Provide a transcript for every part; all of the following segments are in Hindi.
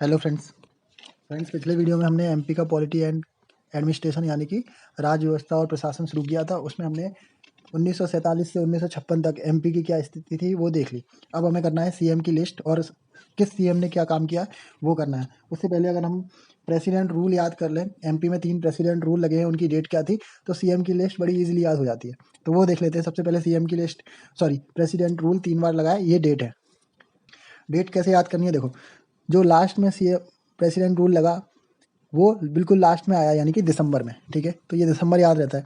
हेलो फ्रेंड्स पिछले वीडियो में हमने एमपी का पॉलिटी एंड एडमिनिस्ट्रेशन यानी कि राज्य व्यवस्था और प्रशासन शुरू किया था। उसमें हमने 1947 से 1956 तक एमपी की क्या स्थिति थी वो देख ली। अब हमें करना है सीएम की लिस्ट और किस सीएम ने क्या काम किया वो करना है। उससे पहले अगर हम प्रेसिडेंट रूल याद कर लें, एमपी में 3 प्रेसिडेंट रूल लगे हैं, उनकी डेट क्या थी, तो सीएम की लिस्ट बड़ी ईजिली याद हो जाती है। तो वो देख लेते हैं। सबसे पहले सीएम की लिस्ट, प्रेसिडेंट रूल 3 बार लगा है, ये डेट है। डेट कैसे याद करनी है, देखो, जो लास्ट में सी प्रेसिडेंट रूल लगा वो बिल्कुल लास्ट में आया यानी कि दिसंबर में, ठीक है। तो ये दिसंबर याद रहता है,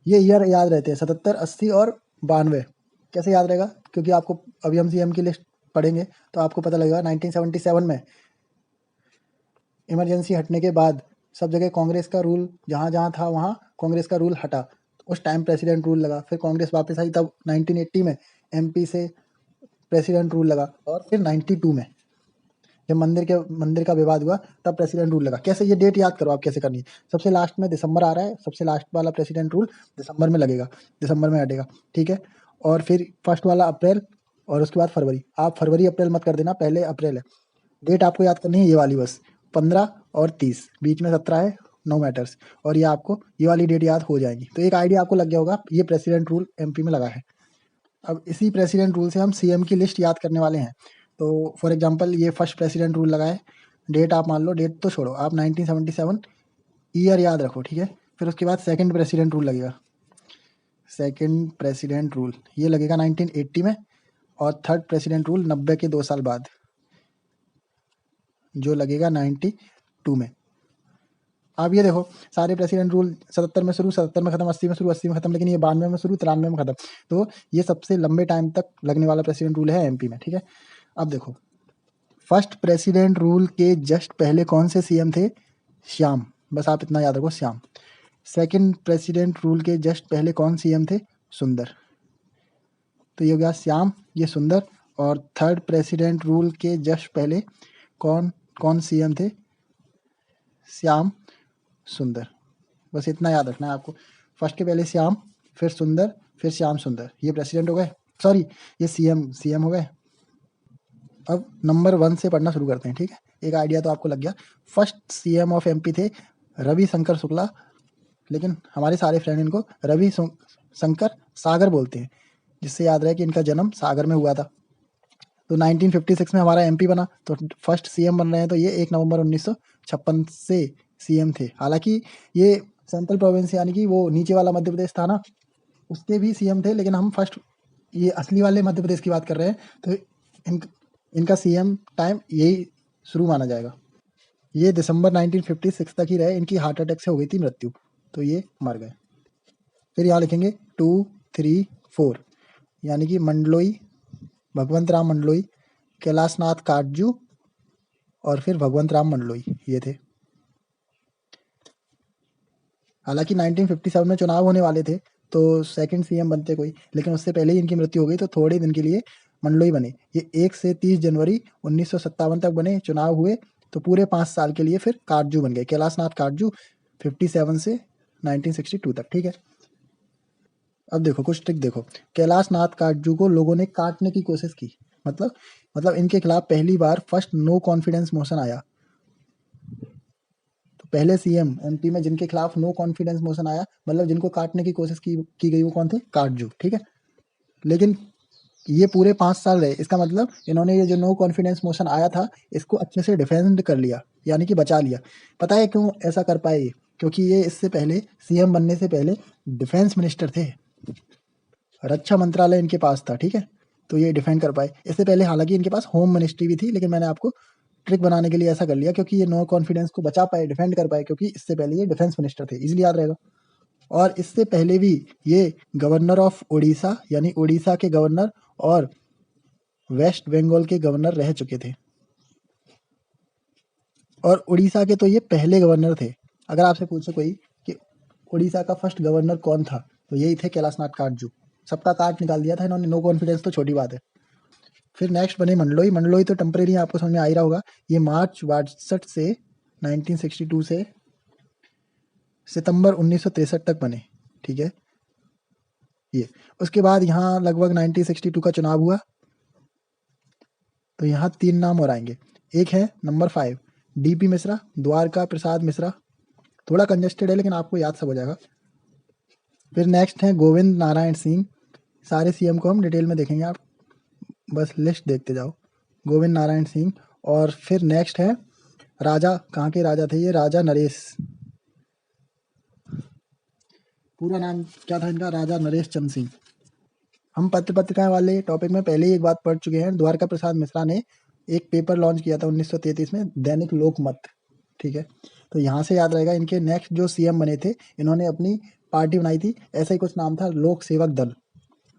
ये ईयर याद रहते हैं 77, 80 और 92। कैसे याद रहेगा, क्योंकि आपको अभी हम सीएम की लिस्ट पढ़ेंगे तो आपको पता लगेगा 1977 में इमरजेंसी हटने के बाद सब जगह कांग्रेस का रूल, जहाँ जहाँ था वहाँ कांग्रेस का रूल हटा, तो उस टाइम प्रेसिडेंट रूल लगा। फिर कांग्रेस वापस आई तब 1980 में एमपी से प्रेसिडेंट रूल लगा, और फिर 92 में जब मंदिर का विवाद हुआ तब प्रेसिडेंट रूल लगा। कैसे, ये डेट याद करो आप कैसे करनी है। सबसे लास्ट में दिसंबर आ रहा है, सबसे लास्ट वाला प्रेसिडेंट रूल दिसंबर में लगेगा, दिसंबर में हटेगा, ठीक है। और फिर फर्स्ट वाला अप्रैल, और उसके बाद फरवरी। आप फरवरी अप्रैल मत कर देना, पहले अप्रैल है। डेट आपको याद करनी है ये वाली बस, 15 और 30, बीच में 17 है, नो मैटर्स। और ये आपको ये वाली डेट याद हो जाएगी, तो एक आइडिया आपको लग गया होगा ये प्रेसिडेंट रूल एमपी में लगा है। अब इसी प्रेसिडेंट रूल से हम सीएम की लिस्ट याद करने वाले हैं। तो फॉर एग्जांपल ये फर्स्ट प्रेसिडेंट रूल लगा है, डेट आप मान लो, डेट तो छोड़ो, आप 1977 ईयर याद रखो, ठीक है। फिर उसके बाद सेकंड प्रेसिडेंट रूल लगेगा, सेकंड प्रेसिडेंट रूल ये लगेगा 1980 में, और थर्ड प्रेसिडेंट रूल 90 के 2 साल बाद जो लगेगा 92 में। अब ये देखो, सारे प्रेसिडेंट रूल 77 में शुरू, 77 में खत्म, 80 में शुरू, 80 में खत्म, लेकिन ये 92 में शुरू, 93 में खत्म। तो ये सबसे लंबे टाइम तक लगने वाला प्रेसिडेंट रूल है एमपी में, ठीक है। अब देखो, फर्स्ट प्रेसिडेंट रूल के जस्ट पहले कौन से सीएम थे? श्याम, बस आप इतना याद रखो, श्याम। सेकंड प्रेसिडेंट रूल के जस्ट पहले कौन सीएम थे? सुंदर। तो ये हो गया श्याम, ये सुंदर। और थर्ड प्रेसिडेंट रूल के जस्ट पहले कौन कौन सीएम थे? श्याम, सुंदर। बस इतना याद रखना है आपको। फर्स्ट के पहले श्याम, फिर सुंदर, फिर श्याम सुंदर, ये प्रेसिडेंट हो गए, सॉरी ये सीएम हो गए। अब नंबर 1 से पढ़ना शुरू करते हैं, ठीक है। एक आइडिया तो आपको लग गया। फर्स्ट सीएम ऑफ एमपी थे रवि शंकर शुक्ला, लेकिन हमारे सारे फ्रेंड इनको रवि शंकर सागर बोलते हैं, जिससे याद रहे कि इनका जन्म सागर में हुआ था। तो 1956 में हमारा एमपी बना, तो फर्स्ट सीएम बन रहे हैं, तो ये 1 नवंबर 1956 से सीएम थे। हालांकि ये सेंट्रल प्रोविंस यानी कि वो नीचे वाला मध्य प्रदेश था ना, उसके भी सीएम थे, लेकिन हम फर्स्ट ये असली वाले मध्य प्रदेश की बात कर रहे हैं, तो इनका सीएम टाइम यही शुरू माना जाएगा। ये दिसंबर 1956 तक ही रहे, इनकी हार्ट अटैक से हो गई थी मृत्यु, तो ये मर गए। फिर यहाँ लिखेंगे 2, 3, 4, यानी कि मंडलोई, भगवंत राम मंडलोई, कैलाशनाथ काटजू, और फिर भगवंत राम मंडलोई, ये थे। हालांकि 1957 में चुनाव होने वाले थे, तो सेकंड सीएम बनते कोई, लेकिन उससे पहले ही इनकी मृत्यु हो गई, तो थोड़े दिन के लिए मंडलोई बने। ये 1 से 30 जनवरी 1957 तक बने, चुनाव हुए, तो पूरे 5 साल के लिए फिर काटजू बन गए, कैलाशनाथ काटजू, 57 से 1962 तक, ठीक है। अब देखो कुछ ट्रिक देखो, कैलाशनाथ काटजू को लोगों ने काटने की कोशिश की, मतलब इनके खिलाफ पहली बार फर्स्ट नो कॉन्फिडेंस मोशन आया। तो पहले सीएम एमपी में जिनके खिलाफ नो कॉन्फिडेंस मोशन आया, मतलब जिनको काटने की कोशिश की गई, वो कौन थे? काटजू, ठीक है। लेकिन ये पूरे 5 साल रहे, इसका मतलब इन्होंने ये जो नो कॉन्फिडेंस मोशन आया था, इसको अच्छे से डिफेंड कर लिया, यानी कि बचा लिया। पता है क्यों ऐसा कर पाए ये? क्योंकि ये इससे पहले सीएम बनने से पहले डिफेंस मिनिस्टर थे, रक्षा मंत्रालय इनके पास था, ठीक है। तो ये डिफेंड कर पाए। इससे पहले हालांकि इनके पास होम मिनिस्ट्री भी थी, लेकिन मैंने आपको ट्रिक बनाने के लिए ऐसा कर लिया, क्योंकि ये नो कॉन्फिडेंस को बचा पाए, डिफेंड कर पाए, क्योंकि इससे पहले ये डिफेंस मिनिस्टर थे, इजीली याद रहेगा। और इससे पहले भी ये गवर्नर ऑफ उड़ीसा, यानी उड़ीसा के गवर्नर और वेस्ट बंगाल के गवर्नर रह चुके थे। और उड़ीसा के तो ये पहले गवर्नर थे। अगर आपसे पूछे कोई कि उड़ीसा का फर्स्ट गवर्नर कौन था, तो यही थे कैलाशनाथ काटजू। सबका काट निकाल दिया था इन्होंने, नो कॉन्फिडेंस तो छोटी बात है। फिर नेक्स्ट बने मंडलोई। मंडलोई तो टेम्परेरी आपको समझ में आ ही रहा होगा, ये मार्च 62 से 1962 से सितंबर 1963 तक बने, ठीक है। ये उसके बाद यहाँ लगभग 1962 का चुनाव हुआ, तो यहाँ 3 नाम और आएंगे। एक है नंबर 5 डीपी मिश्रा, द्वारका प्रसाद मिश्रा, थोड़ा कंजेस्टेड है लेकिन आपको याद सब हो जाएगा। फिर नेक्स्ट है गोविंद नारायण सिंह, सारे सीएम को हम डिटेल में देखेंगे, आप बस लिस्ट देखते जाओ। गोविंद नारायण सिंह। और फिर नेक्स्ट है राजा, कहाँ के राजा थे ये, राजा नरेश, पूरा नाम क्या था इनका, राजा नरेश चंद्र सिंह। हम पत्र पत्रिकाएं वाले टॉपिक में पहले ही एक बात पढ़ चुके हैं, द्वारका प्रसाद मिश्रा ने एक पेपर लॉन्च किया था 1933 में, दैनिक लोकमत, ठीक है। तो यहाँ से याद रहेगा। इनके नेक्स्ट जो सीएम बने थे, इन्होंने अपनी पार्टी बनाई थी, ऐसा ही कुछ नाम था, लोक सेवक दल।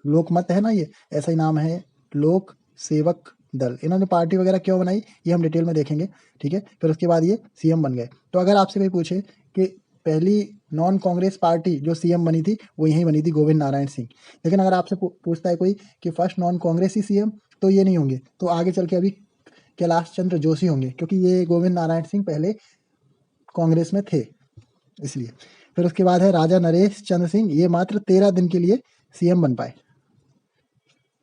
लोकमत है ना, ये ऐसा ही नाम है, लोक सेवक दल। इन्होंने पार्टी वगैरह क्यों बनाई ये हम डिटेल में देखेंगे, ठीक है। फिर उसके बाद ये सीएम बन गए। तो अगर आपसे कोई पूछे कि पहली नॉन कांग्रेस पार्टी जो सीएम बनी थी वो यहीं बनी थी, गोविंद नारायण सिंह। लेकिन अगर आपसे पूछता है कोई कि फर्स्ट नॉन कांग्रेसी सीएम, तो ये नहीं होंगे, तो आगे चल के अभी कैलाश चंद्र जोशी होंगे, क्योंकि ये गोविंद नारायण सिंह पहले कांग्रेस में थे इसलिए। फिर उसके बाद है राजा नरेश चंद्र सिंह, ये मात्र 13 दिन के लिए सीएम बन पाए।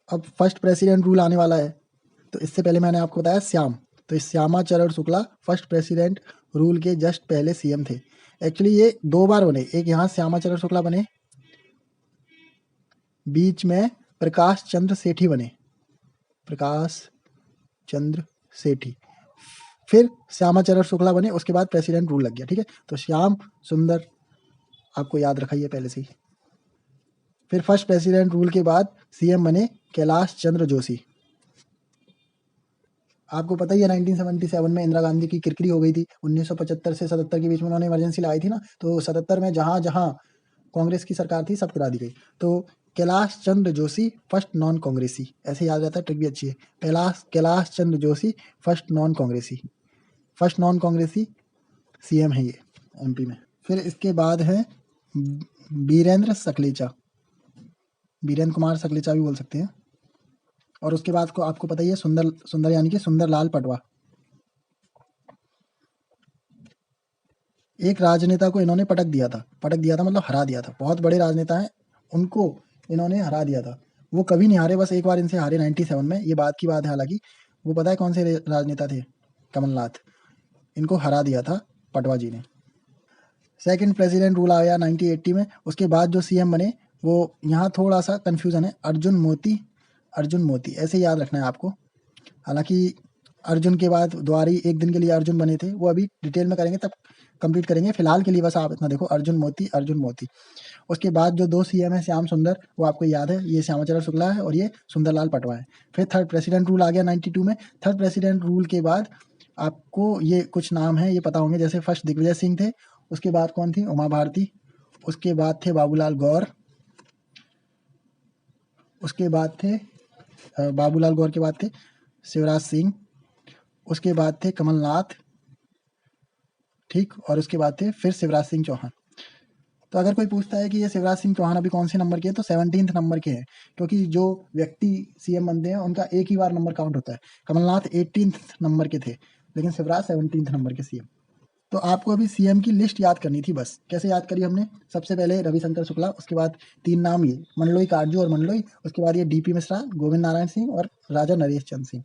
अब फर्स्ट प्रेसिडेंट रूल आने वाला है, तो इससे पहले मैंने आपको बताया श्याम, तो इस श्यामा चरण शुक्ला फर्स्ट प्रेसिडेंट रूल के जस्ट पहले सीएम थे। एक्चुअली ये 2 बार बने, एक यहाँ श्यामा चरण शुक्ला बने, बीच में प्रकाश चंद्र सेठी बने, प्रकाश चंद्र सेठी, फिर श्यामा चरण शुक्ला बने, उसके बाद प्रेसिडेंट रूल लग गया, ठीक है। तो श्याम सुंदर आपको याद रखा ही है पहले से ही। फिर फर्स्ट प्रेसिडेंट रूल के बाद सीएम बने कैलाश चंद्र जोशी। आपको पता ही है 1977 में इंदिरा गांधी की किरकिरी हो गई थी, 1975 से 77 के बीच में उन्होंने इमरजेंसी लाई थी ना, तो 77 में जहाँ जहाँ कांग्रेस की सरकार थी सब गिरा दी गई। तो कैलाश चंद्र जोशी फर्स्ट नॉन कांग्रेसी, ऐसे याद रहता है, ट्रिक भी अच्छी है। कैलाश चंद्र जोशी फर्स्ट नॉन कांग्रेसी, फर्स्ट नॉन कांग्रेसी सीएम है ये एमपी में। फिर इसके बाद है वीरेंद्र सकलेचा, वीरेंद्र कुमार सकलेचा भी बोल सकते हैं। और उसके बाद को आपको पता ही है सुंदर यानी कि सुंदरलाल पटवा। एक राजनेता को इन्होंने पटक दिया था मतलब हरा दिया था, बहुत बड़े राजनेता हैं, उनको इन्होंने हरा दिया था। वो कभी नहीं हारे, बस एक बार इनसे हारे 97 में, ये बात की बात है हालांकि। वो पता है कौन से राजनेता थे, कमलनाथ, इनको हरा दिया था पटवा जी ने। सेकंड प्रेसिडेंट रूल आया 1980 में, उसके बाद जो सीएम बने वो, यहाँ थोड़ा सा कन्फ्यूजन है, अर्जुन मोती ऐसे याद रखना है आपको। हालांकि अर्जुन के बाद द्वारी एक दिन के लिए अर्जुन बने थे, वो अभी डिटेल में करेंगे तब कंप्लीट करेंगे, फिलहाल के लिए बस आप इतना देखो, अर्जुन मोती। उसके बाद जो 2 सीएम है श्याम सुंदर, वो आपको याद है, ये श्यामाचरण शुक्ला है और ये सुंदरलाल पटवा है। फिर थर्ड प्रेसिडेंट रूल आ गया 92 में। थर्ड प्रेसिडेंट रूल के बाद आपको ये कुछ नाम है ये पता होंगे, जैसे फर्स्ट दिग्विजय सिंह थे, उसके बाद कौन थी, उमा भारती, उसके बाद थे बाबूलाल गौर, उसके बाद थे बाबूलाल गौर के बाद थे शिवराज सिंह, उसके बाद थे कमलनाथ, ठीक, और उसके बाद थे फिर शिवराज सिंह चौहान। तो अगर कोई पूछता है कि ये शिवराज सिंह चौहान अभी कौन से नंबर के हैं, तो 17th नंबर के हैं, क्योंकि जो व्यक्ति सीएम बनते हैं उनका एक ही बार नंबर काउंट होता है। कमलनाथ 18th नंबर के थे, लेकिन शिवराज 17th नंबर के सीएम। तो आपको अभी सीएम की लिस्ट याद करनी थी बस। कैसे याद करी हमने, सबसे पहले रविशंकर शुक्ला, उसके बाद 3 नाम ये मंडलोई काटजू और मंडलोई, उसके बाद ये डीपी मिश्रा, गोविंद नारायण सिंह और राजा नरेश चंद्र सिंह।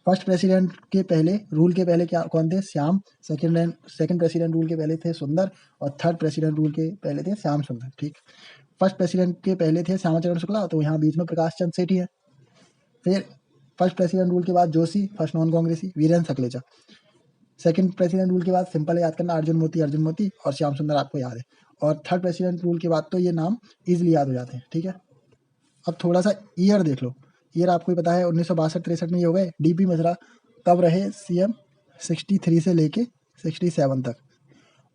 फर्स्ट प्रेसिडेंट के पहले रूल के पहले क्या कौन थे, श्याम। सेकंड प्रेसिडेंट रूल के पहले थे सुंदर, और थर्ड प्रेसिडेंट रूल के पहले थे श्याम सुंदर, ठीक। फर्स्ट प्रेसिडेंट के पहले थे श्यामाचरण शुक्ला, तो यहाँ बीच में प्रकाश चंद्र सेठी है। फिर फर्स्ट प्रेसिडेंट रूल के बाद जोशी, फर्स्ट नॉन कांग्रेसी, Virendra Sakhlecha. Second president rule के बाद सिंपल याद करना, अर्जुन मोती और श्याम सुंदर आपको याद है। और थर्ड प्रेसिडेंट रूल के बाद तो ये नाम इजिली याद हो जाते हैं, ठीक है। अब थोड़ा सा ईयर देख लो, ईयर आपको ही पता है 1962-63 में ये हो गए। डीपी मिश्रा कब रहे सीएम, 63 से लेके 67 तक।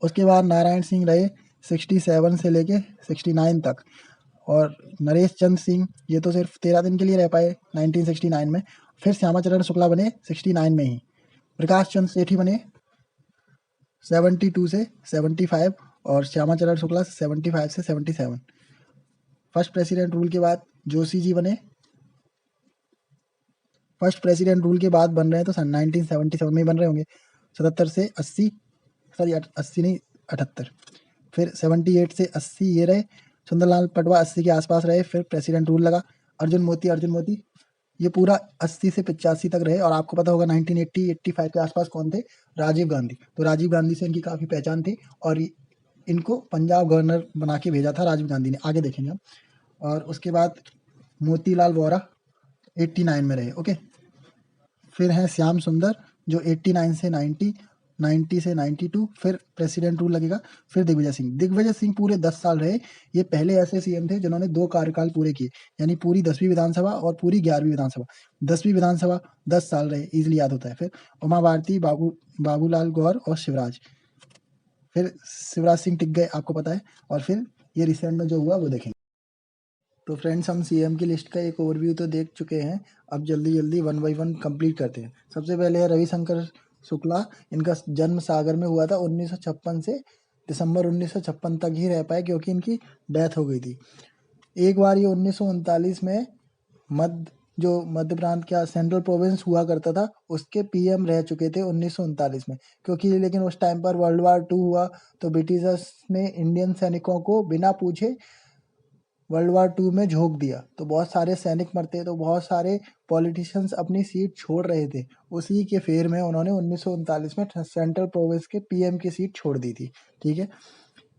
उसके बाद नारायण सिंह रहे 67 से लेके 69 तक, और नरेश चंद्र सिंह ये तो सिर्फ 13 दिन के लिए रह पाए 1969 में। फिर श्यामाचरण शुक्ला बने 69 में ही। प्रकाश चंद्र सेठी बने 72 से 75, और श्यामाचरण शुक्ला 75 से 77। फर्स्ट प्रेसिडेंट रूल के बाद जोशी जी बने। फर्स्ट प्रेसिडेंट रूल के बाद बन रहे हैं तो सन 1977 में ही बन रहे होंगे, 77 से 80, सॉरी 80 नहीं 78। फिर 78 से 80 ये रहे। सुंदरलाल पटवा 80 के आसपास रहे, फिर प्रेसिडेंट रूल लगा। अर्जुन मोती ये पूरा 80 से 85 तक रहे। और आपको पता होगा 1980-85 के आसपास कौन थे? राजीव गांधी। तो राजीव गांधी से इनकी काफ़ी पहचान थी और इनको पंजाब गवर्नर बना के भेजा था राजीव गांधी ने, आगे देखेंगे हम। और उसके बाद मोतीलाल वोरा 89 में रहे। ओके, फिर हैं श्याम सुंदर जो 89 से 90, 90 से 92, फिर प्रेसिडेंट रूल लगेगा। फिर दिग्विजय सिंह पूरे 10 साल रहे। ये पहले ऐसे सीएम थे जिन्होंने 2 कार्यकाल पूरे किए, यानी पूरी 10वीं विधानसभा और पूरी 11वीं विधानसभा। 10वीं विधानसभा 10 साल रहे, ईजिली याद होता है। फिर उमा भारती, बाबूलाल गौर और शिवराज। फिर शिवराज सिंह टिक गए, आपको पता है। और फिर ये रिसेंट में जो हुआ वो देखेंगे। तो फ्रेंड्स, हम सीएम की लिस्ट का एक ओवरव्यू तो देख चुके हैं। अब जल्दी-जल्दी वन बाय वन कंप्लीट करते हैं। सबसे पहले है रविशंकर शुक्ला। इनका जन्म सागर में हुआ था 1956 से दिसंबर 1956 तक ही रह पाए क्योंकि इनकी डेथ हो गई थी। एक बार ये 1939 में मध्य प्रांत क्या सेंट्रल प्रोविंस हुआ करता था, उसके पीएम रह चुके थे 1939 में। क्योंकि लेकिन उस टाइम पर वर्ल्ड वार 2 हुआ तो ब्रिटिशर्स ने इंडियन सैनिकों को बिना पूछे वर्ल्ड वार 2 में झोंक दिया। तो बहुत सारे सैनिक मरते, तो बहुत सारे पॉलिटिशियंस अपनी सीट छोड़ रहे थे। उसी के फेर में उन्होंने 1939 में सेंट्रल प्रोविंस के पीएम की सीट छोड़ दी थी। ठीक है।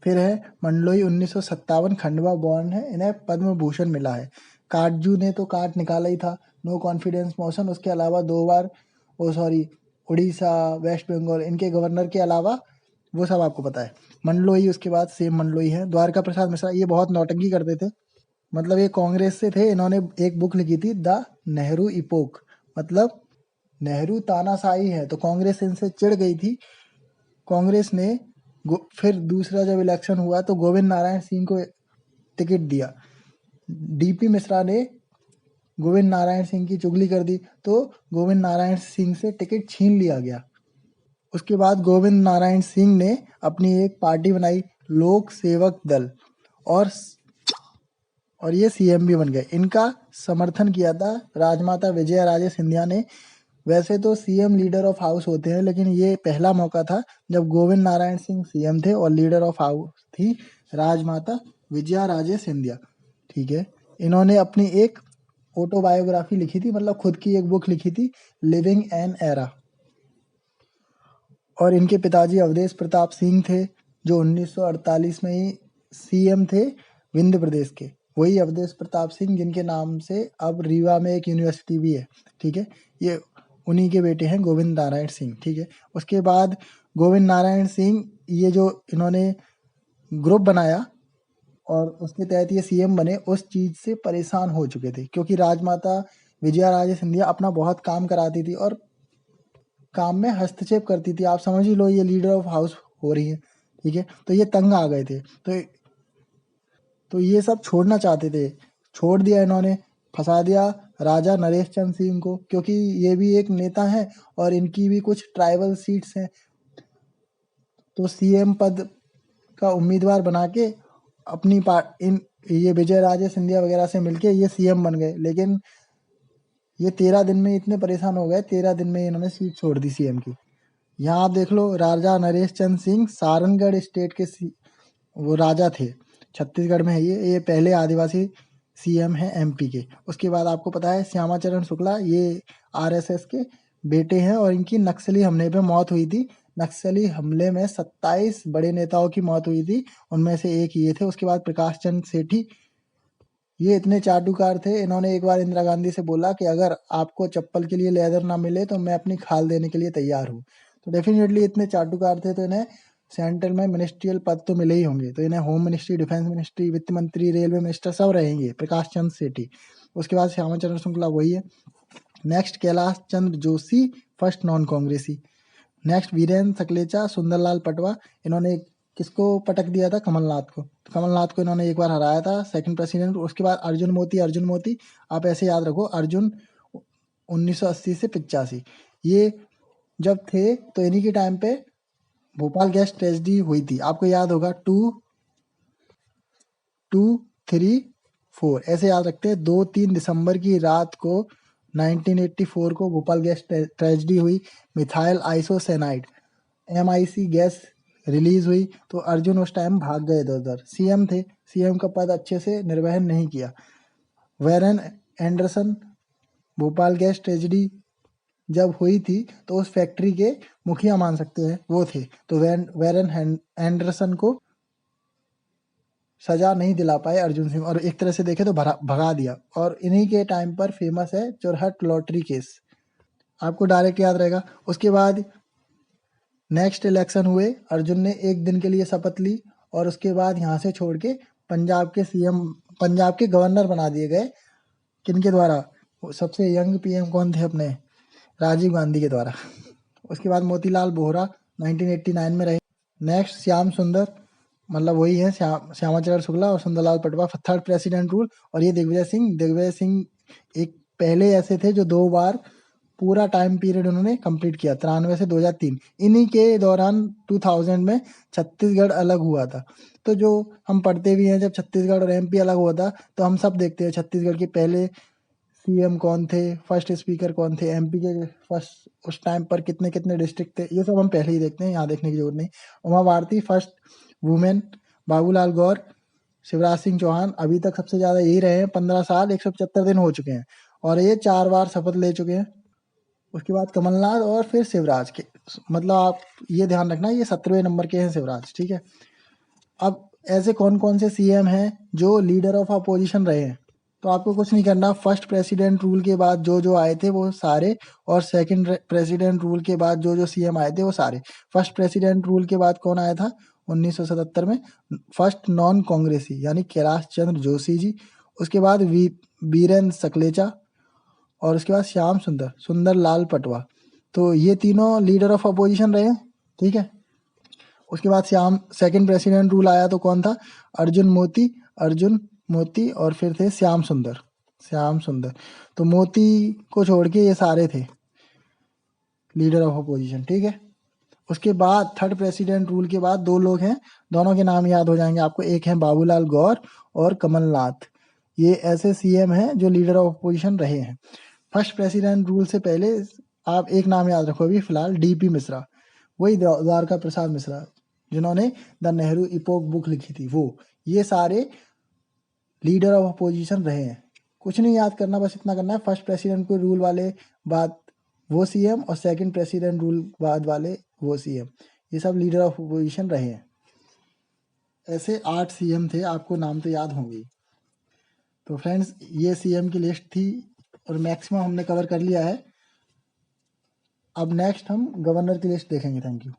फिर है मंडलोई 1957 खंडवा बॉर्न है, इन्हें पद्म भूषण मिला है। काटजू ने तो काट निकाला ही था, नो कॉन्फिडेंस मोशन। उसके अलावा 2 बार उड़ीसा, वेस्ट बंगाल, इनके गवर्नर के अलावा वो सब आपको पता है। मंडलोई उसके बाद सेम मंडलोई है। द्वारका प्रसाद मिश्रा ये बहुत नौटंकी करते थे, मतलब ये कांग्रेस से थे। इन्होंने एक बुक लिखी थी द नेहरू इपोक, मतलब नेहरू तानाशाही है। तो कांग्रेस इनसे चिढ़ गई थी। कांग्रेस ने फिर दूसरा जब इलेक्शन हुआ तो गोविंद नारायण सिंह को टिकट दिया। डीपी मिश्रा ने गोविंद नारायण सिंह की चुगली कर दी तो गोविंद नारायण सिंह से टिकट छीन लिया गया। उसके बाद गोविंद नारायण सिंह ने अपनी एक पार्टी बनाई, लोक सेवक दल, और ये सीएम भी बन गए। इनका समर्थन किया था राजमाता विजया राजे सिंधिया ने। वैसे तो सीएम लीडर ऑफ हाउस होते हैं, लेकिन ये पहला मौका था जब गोविंद नारायण सिंह सीएम थे और लीडर ऑफ हाउस थी राजमाता विजया राजे सिंधिया। ठीक है। इन्होंने अपनी एक ऑटोबायोग्राफी लिखी थी, मतलब खुद की एक बुक लिखी थी, लिविंग एन एरा। और इनके पिताजी अवधेश प्रताप सिंह थे जो 1948 में ही सीएम थे विंध्य प्रदेश के। वही अवधेश प्रताप सिंह जिनके नाम से अब रीवा में एक यूनिवर्सिटी भी है। ठीक है। ये उन्हीं के बेटे हैं गोविंद नारायण सिंह। ठीक है। उसके बाद गोविंद नारायण सिंह ये जो इन्होंने ग्रुप बनाया और उसके तहत ये सीएम बने, उस चीज़ से परेशान हो चुके थे क्योंकि राजमाता विजया राजे सिंधिया अपना बहुत काम कराती थी और काम में हस्तक्षेप करती थी। आप समझ ही लो ये लीडर ऑफ हाउस हो रही है। ठीक है। तो ये तंग आ गए थे, तो ये सब छोड़ना चाहते थे। छोड़ दिया इन्होंने, फंसा दिया राजा नरेश चंद्र सिंह को, क्योंकि ये भी एक नेता हैं और इनकी भी कुछ ट्राइबल सीट्स हैं। तो सीएम पद का उम्मीदवार बना के अपनी ये विजय राजे सिंधिया वगैरह से मिलके ये सीएम बन गए। लेकिन ये 13 दिन में इतने परेशान हो गए, 13 दिन में इन्होंने सीट छोड़ दी सीएम की। यहाँ आप देख लो, राजा नरेश चंद्र सिंह सारंगढ़ स्टेट के वो राजा थे। छत्तीसगढ़ में है ये पहले आदिवासी सीएम हैं एमपी के। उसके बाद आपको पता है श्यामाचरण शुक्ला ये आरएसएस के बेटे हैं और इनकी नक्सली हमले पे मौत हुई थी। नक्सली हमले में 27 बड़े नेताओं की मौत हुई थी, उनमें से एक ये थे। उसके बाद प्रकाश चंद्र सेठी, ये इतने चाटुकार थे, इन्होंने एक बार इंदिरा गांधी से बोला कि अगर आपको चप्पल के लिए लेदर ना मिले तो मैं अपनी खाल देने के लिए तैयार हूँ। तो डेफिनेटली इतने चाटुकार थे, तो इन्हें सेंट्रल में मिनिस्ट्रियल पद तो मिले ही होंगे। तो इन्हें होम मिनिस्ट्री, डिफेंस मिनिस्ट्री, वित्त मंत्री, रेलवे मिनिस्टर सब रहेंगे प्रकाश चंद्र सेठी। उसके बाद श्यामाचरण शुक्ला वही है। Next Kailash Chandra Joshi, first non कांग्रेसी। नेक्स्ट वीरेंद्र सकलेचा, सुंदरलाल पटवा, इन्होंने किसको पटक दिया था? कमलनाथ को। कमलनाथ को इन्होंने एक बार हराया था, सेकंड प्रेसिडेंट। उसके बाद अर्जुन मोती, आप ऐसे याद रखो, अर्जुन 1980 से 85 ये जब थे तो इन्हीं के टाइम पे भोपाल गैस ट्रेजेडी हुई थी, आपको याद होगा। 2-3-4 ऐसे याद रखते हैं। 2-3 दिसंबर की रात को 1984 को भोपाल गैस ट्रेजेडी हुई। Methyl isocyanide MIC gas release हुई, तो अर्जुन उस टाइम भाग गए इधर उधर। सीएम थे, सीएम का पद अच्छे से निर्वहन नहीं किया। Warren Anderson Bhopal gas tragedy जब हुई थी तो उस फैक्ट्री के मुखिया मान सकते हैं वो थे। तो वेरन एंडरसन को सजा नहीं दिला पाए अर्जुन सिंह, और एक तरह से देखे तो भगा दिया। और इन्हीं के टाइम पर फेमस है चुरहट लॉटरी केस, आपको डायरेक्ट याद रहेगा। उसके बाद नेक्स्ट इलेक्शन हुए, अर्जुन ने एक दिन के लिए शपथ ली और उसके बाद यहाँ से छोड़ के पंजाब के सीएम, पंजाब के गवर्नर बना दिए गए। किनके द्वारा? सबसे यंग पीएम कौन थे अपने? राजीव गांधी के द्वारा। उसके बाद मोतीलाल वोहरा 1989 में रहे। नेक्स्ट श्याम सुंदर, मतलब वही है श्यामाचरण शुक्ला और Sunderlal Patwa, third president rule. और ये दिग्विजय सिंह एक पहले ऐसे थे जो 2 बार पूरा टाइम पीरियड उन्होंने कंप्लीट किया, 93 से 2003। इन्हीं के दौरान 2000 में छत्तीसगढ़ अलग हुआ था। तो जो हम पढ़ते भी हैं, जब छत्तीसगढ़ और एमपी अलग हुआ था तो हम सब देखते हैं छत्तीसगढ़ के पहले सीएम कौन थे, फर्स्ट स्पीकर कौन थे, एमपी के फर्स्ट उस टाइम पर कितने कितने डिस्ट्रिक्ट थे, ये सब हम पहले ही देखते हैं, यहाँ देखने की जरूरत नहीं। उमा भारती फर्स्ट वुमेन, बाबूलाल गौर, शिवराज सिंह चौहान अभी तक सबसे ज़्यादा यही रहे हैं, 15 साल 175 दिन हो चुके हैं और ये 4 बार शपथ ले चुके हैं। उसके बाद कमलनाथ और फिर शिवराज के, मतलब आप ये ध्यान रखना ये 17वें नंबर के हैं शिवराज, ठीक है। अब ऐसे कौन कौन से सीएम हैं जो लीडर ऑफ अपोजिशन रहे हैं? तो आपको कुछ नहीं करना, फर्स्ट प्रेसिडेंट रूल के बाद जो जो आए थे वो सारे, और सेकंड प्रेसिडेंट रूल के बाद जो जो सीएम आए थे वो सारे। फर्स्ट प्रेसिडेंट रूल के बाद कौन आया था 1977 में? फर्स्ट नॉन कांग्रेसी यानी कैलाश चंद्र जोशी जी। उसके बाद बीरेंद्र सकलेचा, और उसके बाद श्याम सुंदर लाल पटवा। तो ये तीनों लीडर ऑफ अपोजिशन रहे हैं, ठीक है। उसके बाद सेकंड प्रेसिडेंट रूल आया तो कौन था? अर्जुन मोती और फिर थे श्याम सुंदर। तो मोती को छोड़ के ये सारे थे लीडर ऑफ अपोजिशन, ठीक है। उसके बाद थर्ड प्रेसिडेंट रूल के बाद 2 लोग हैं, दोनों के नाम याद हो जाएंगे आपको, एक है बाबूलाल गौर और कमलनाथ। ये ऐसे सीएम हैं जो लीडर ऑफ अपोजिशन रहे हैं। फर्स्ट प्रेसिडेंट रूल से पहले आप एक नाम याद रखो अभी फिलहाल, डीपी मिश्रा, वही द्वारका प्रसाद मिश्रा जिन्होंने द नेहरू इपोक बुक लिखी थी वो। ये सारे लीडर ऑफ अपोजिशन रहे हैं। कुछ नहीं याद करना, बस इतना करना है, फर्स्ट प्रेसिडेंट को रूल वाले बाद वो सीएम और सेकंड प्रेसिडेंट रूल बाद वाले वो सीएम, ये सब लीडर ऑफ अपोजिशन रहे हैं। ऐसे 8 सीएम थे, आपको नाम तो याद होंगे। तो फ्रेंड्स ये सीएम की लिस्ट थी और मैक्सिमम हमने कवर कर लिया है। अब नेक्स्ट हम गवर्नर की लिस्ट देखेंगे। Thank you.